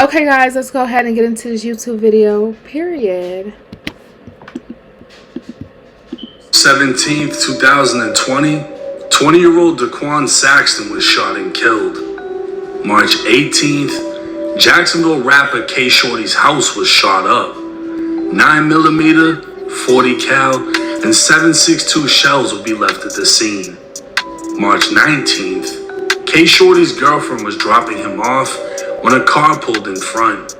Okay guys, let's go ahead and get into this YouTube video, period. 17th, 2020, 20-year-old Daquan Saxton was shot and killed. March 18th, Jacksonville Rapper Kshordy's house was shot up. 9mm, 40 cal, and 7.62 shells would be left at the scene. March 19th, Kshordy's girlfriend was dropping him off when a car pulled in front.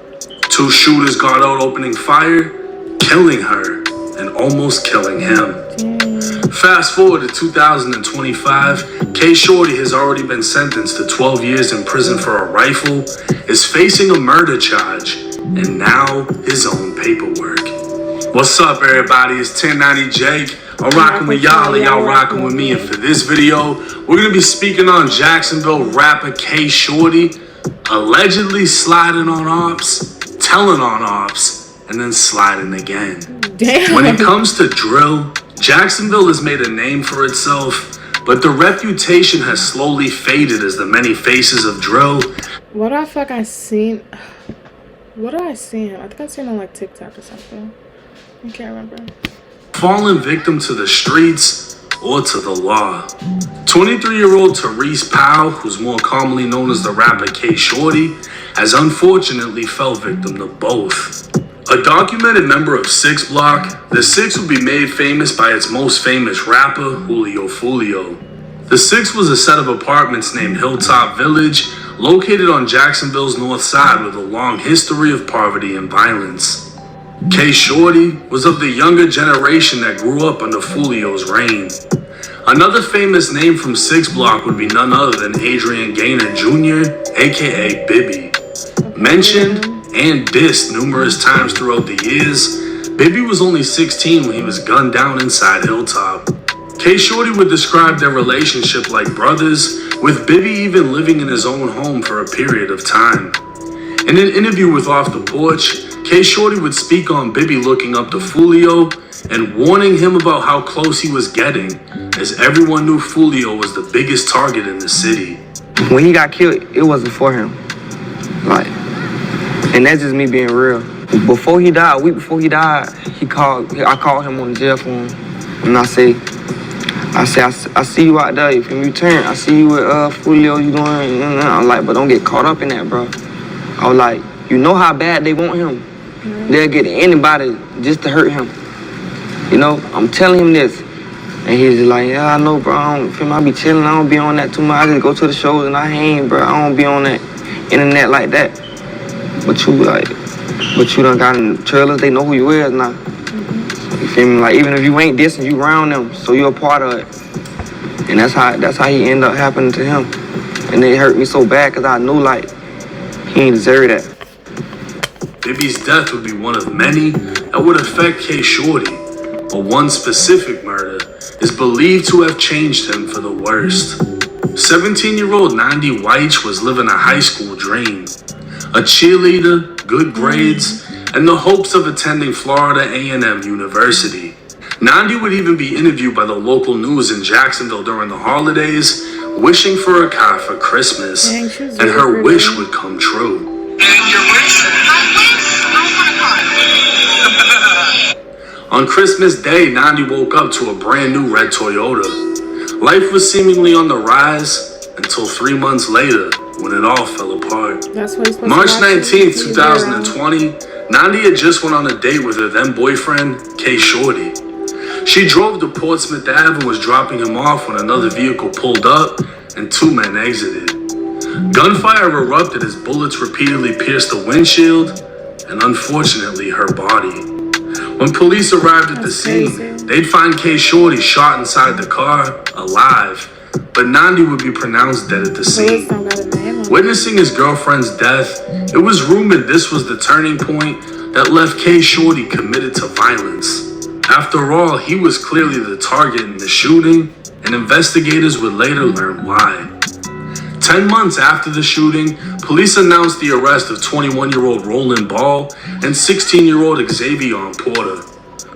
Two shooters got out opening fire, killing her and almost killing him. Fast forward to 2025, Kshordy has already been sentenced to 12 years in prison for a rifle, is facing a murder charge, and now his own paperwork. What's up, everybody? It's 1090 Jake. I'm rocking with y'all and y'all rocking with me. And for this video, we're going to be speaking on Jacksonville Rapper Kshordy allegedly sliding on ops, telling on ops, and then sliding again. Damn. When it comes to drill, Jacksonville has made a name for itself, but the reputation has slowly faded as the many faces of drill. What the fuck I seen? What did I see? I think I seen on like TikTok or something. I can't remember. Fallen victim to the streets or to the law. 23-year-old Therese Powell, who's more commonly known as the rapper Kshordy, has unfortunately fell victim to both. A documented member of 6 Block, the 6 would be made famous by its most famous rapper, Julio Fulio. The 6 was a set of apartments named Hilltop Village, located on Jacksonville's north side with a long history of poverty and violence. Kshordy was of the younger generation that grew up under Fulio's reign. Another famous name from 6 Block would be none other than Adrian Gaynor Jr., aka Bibby. Mentioned and dissed numerous times throughout the years, Bibby was only 16 when he was gunned down inside Hilltop. Kshordy would describe their relationship like brothers, with Bibby even living in his own home for a period of time. In an interview with Off the Porch, Kshordy would speak on Bibby looking up to Fulio and warning him about how close he was getting, as everyone knew Fulio was the biggest target in the city. When he got killed, it wasn't for him. And that's just me being real. Before he died, a week before he died, I called him on the jail phone, and I say, I see you out there. If you turn, I see you with Fulio, you doing, I'm like, but don't get caught up in that, bro. I was like, you know how bad they want him. They'll get anybody just to hurt him. You know, I'm telling him this. And he's just like, yeah, I know, bro. I be chilling. I don't be on that too much. I just go to the shows and I hang, bro. I don't be on that internet like that. But you done got in the trailers. They know who you is now. You feel me? Like, even if you ain't dissing, you around them. So you're a part of it. And that's how he ended up happening to him. And it hurt me so bad because I knew, like, he ain't deserve that. Bibby's death would be one of many that would affect Kshordy, but one specific murder is believed to have changed him for the worst. 17-year-old Nandi Weich was living a high school dream. A cheerleader, good grades, and the hopes of attending Florida A&M University. Nandi would even be interviewed by the local news in Jacksonville during the holidays, wishing for a car for Christmas, and her wish would come true. And your wish? I want a car. On Christmas Day, Nandi woke up to a brand new red Toyota. Life was seemingly on the rise until 3 months later, when it all fell apart. March 19th, 2020, Nandi had just went on a date with her then-boyfriend, Kshordy. She drove to Portsmouth Ave and was dropping him off when another vehicle pulled up and 2 men exited. Gunfire erupted as bullets repeatedly pierced the windshield and, unfortunately, her body. When police arrived at the scene, they'd find Kshordy shot inside the car, alive, but Nandi would be pronounced dead at the scene. Witnessing his girlfriend's death, it was rumored this was the turning point that left Kshordy committed to violence. After all, he was clearly the target in the shooting, and investigators would later learn why. 10 months after the shooting, police announced the arrest of 21-year-old Roland Ball and 16-year-old Xavier Porter.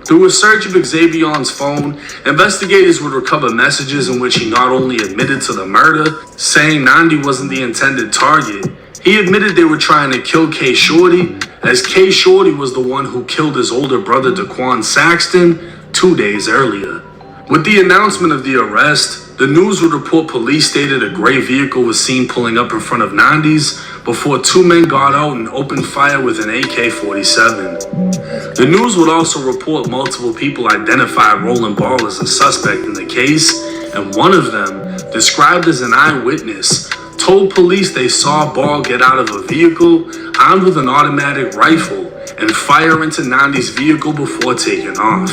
Through a search of Xavier's phone, investigators would recover messages in which he not only admitted to the murder, saying Nandi wasn't the intended target, He admitted they were trying to kill Kshordy, as Kshordy was the one who killed his older brother Daquan Saxton 2 days earlier. With the announcement of the arrest, the news would report police stated a gray vehicle was seen pulling up in front of Nandi's before two men got out and opened fire with an AK-47. The news would also report multiple people identified Roland Ball as a suspect in the case, and one of them, described as an eyewitness, told police they saw Ball get out of a vehicle armed with an automatic rifle and fire into Nandi's vehicle before taking off.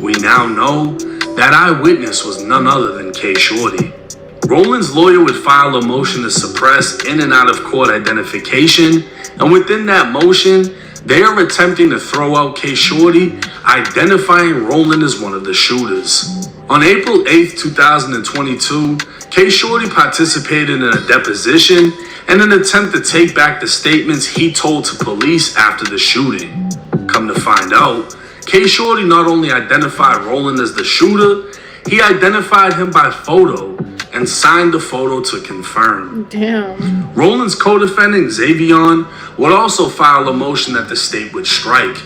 We now know that eyewitness was none other than Kshordy. Roland's lawyer would file a motion to suppress in and out of court identification, and within that motion, they are attempting to throw out Kshordy, identifying Roland as one of the shooters. On April 8, 2022, Kshordy participated in a deposition in an attempt to take back the statements he told to police after the shooting. Come to find out, Kshordy not only identified Roland as the shooter, he identified him by photo and signed the photo to confirm. Damn. Roland's co-defendant, Xavion, would also file a motion that the state would strike.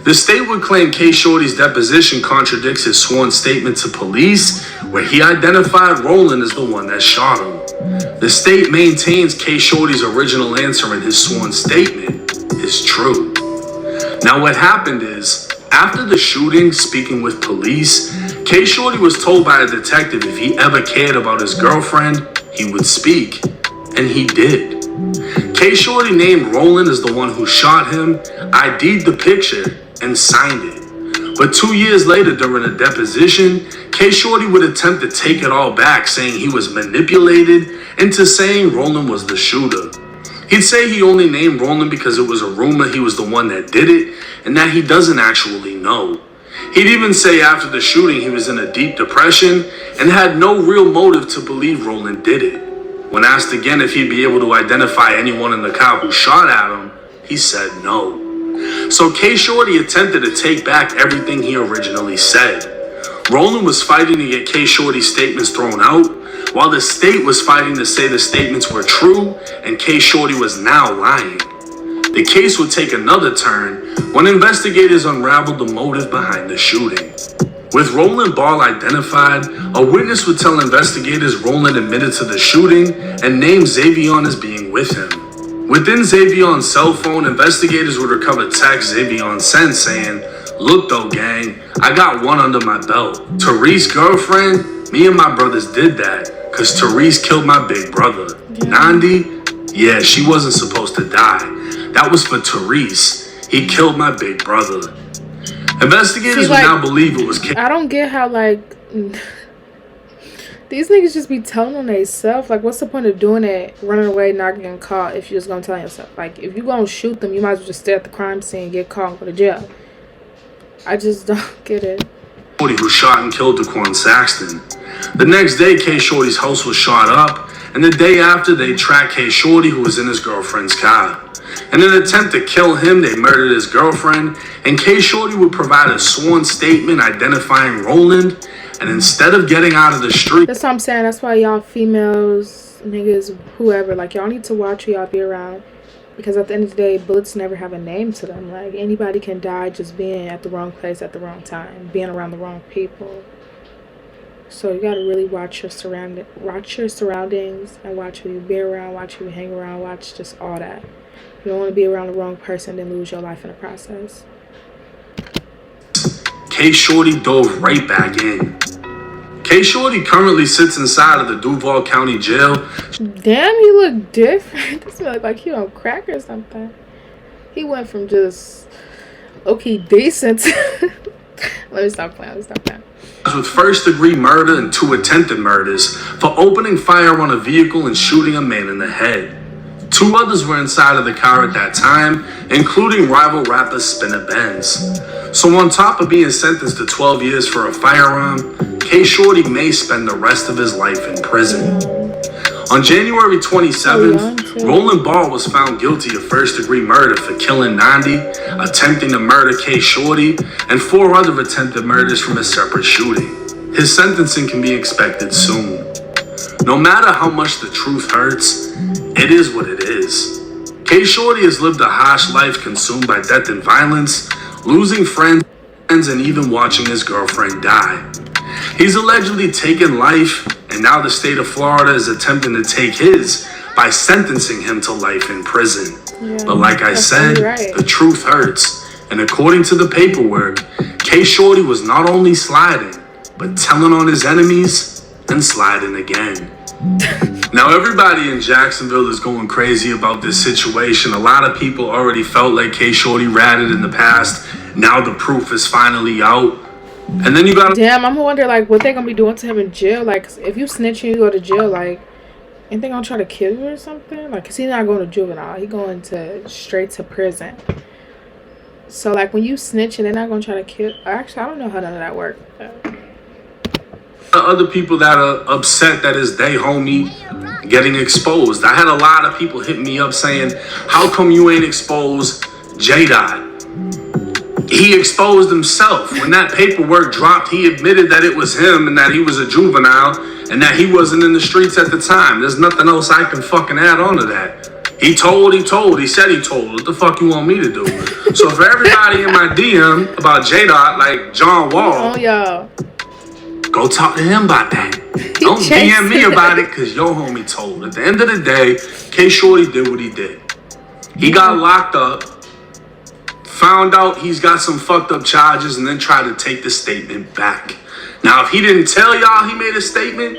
The state would claim Kshordy's deposition contradicts his sworn statement to police, where he identified Roland as the one that shot him. The state maintains Kshordy's original answer in his sworn statement is true. Now what happened is, after the shooting, speaking with police, Kshordy was told by a detective if he ever cared about his girlfriend, he would speak. And he did. Kshordy named Roland as the one who shot him, ID'd the picture, and signed it. But 2 years later, during a deposition, Kshordy would attempt to take it all back, saying he was manipulated into saying Roland was the shooter. He'd say he only named Roland because it was a rumor he was the one that did it, and that he doesn't actually know. He'd even say after the shooting he was in a deep depression and had no real motive to believe Roland did it. When asked again if he'd be able to identify anyone in the car who shot at him, he said no. So Kshordy attempted to take back everything he originally said. Roland was fighting to get Kshordy's statements thrown out, while the state was fighting to say the statements were true and Kshordy was now lying. The case would take another turn when investigators unraveled the motive behind the shooting. With Roland Ball identified, a witness would tell investigators Roland admitted to the shooting and named Xavion as being with him. Within Xavion's cell phone, investigators would recover text Xavion sent saying, "Look though, gang, I got one under my belt. Tariq's girlfriend, me and my brothers did that, cause Tariq killed my big brother. Nandi, yeah, she wasn't supposed to die. That was for Tariq. He killed my big brother." Investigators would now believe it was I don't get how, like, these niggas just be telling on themselves. Like, what's the point of doing it, running away, not getting caught, if you're just gonna tell yourself? Like, if you gonna shoot them, you might as well just stay at the crime scene, get caught, and go to jail. I just don't get it. Who shot and killed Daquan Saxton. The next day, Kshordy's house was shot up, and the day after, they tracked Kshordy, who was in his girlfriend's car. In an attempt to kill him, they murdered his girlfriend, and Kshordy would provide a sworn statement identifying Roland, and instead of getting out of the street... That's what I'm saying. That's why y'all females, niggas, whoever, like, y'all need to watch who y'all be around. Because at the end of the day, bullets never have a name to them. Like, anybody can die just being at the wrong place at the wrong time, being around the wrong people. So you gotta really watch your surroundings, and watch who you be around, watch who you hang around, watch just all that. You don't want to be around the wrong person and lose your life in the process. Kshordy dove right back in. Kshordy currently sits inside of the Duval County Jail. Damn, he look different. This look like he on crack or something. He went from just okay decent to let me stop playing. With first-degree murder and 2 attempted murders for opening fire on a vehicle and shooting a man in the head. 2 others were inside of the car at that time, including rival rapper Spinner Benz. So on top of being sentenced to 12 years for a firearm, Kshordy may spend the rest of his life in prison. On January 27th, Roland Ball was found guilty of first-degree murder for killing Nandi, attempting to murder Kshordy, and 4 other attempted murders from a separate shooting. His sentencing can be expected soon. No matter how much the truth hurts, it is what it is. Kshordy has lived a harsh life consumed by death and violence, losing friends and even watching his girlfriend die. He's allegedly taken life, and now the state of Florida is attempting to take his by sentencing him to life in prison. Yeah, but like I said, right. the truth hurts. And according to the paperwork, Kshordy was not only sliding, but telling on his enemies and sliding again. Now everybody in Jacksonville is going crazy about this situation. A lot of people already felt like Kshordy ratted in the past. Now the proof is finally out. And then you got damn, I'm wondering like what they gonna be doing to him in jail. Like if you snitch and you go to jail, like ain't they gonna try to kill you or something? Like, cause he's not going to juvenile, he going to straight to prison. So like when you snitch and they're not gonna try to kill. Actually, I don't know how none of that works. other people that are upset that his day homie getting exposed. I had a lot of people hit me up saying, how come you ain't exposed J-Dot? He exposed himself. When that paperwork dropped, he admitted that it was him and that he was a juvenile and that he wasn't in the streets at the time. There's nothing else I can fucking add on to that. He said he told. What the fuck you want me to do? So for everybody in my DM about J-Dot, like John Wall, Oh, y'all. go talk to him about that. Don't DM me about it because your homie told. At the end of the day, Kshordy did what he did. He got locked up, found out he's got some fucked up charges, and then tried to take the statement back. Now, if he didn't tell y'all he made a statement,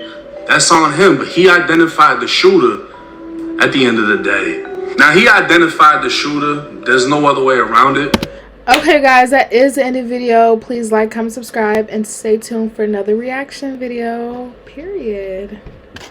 that's on him. But he identified the shooter at the end of the day. Now, he identified the shooter. There's no other way around it. Okay, guys, that is the end of the video. Please like, comment, subscribe, and stay tuned for another reaction video. Period.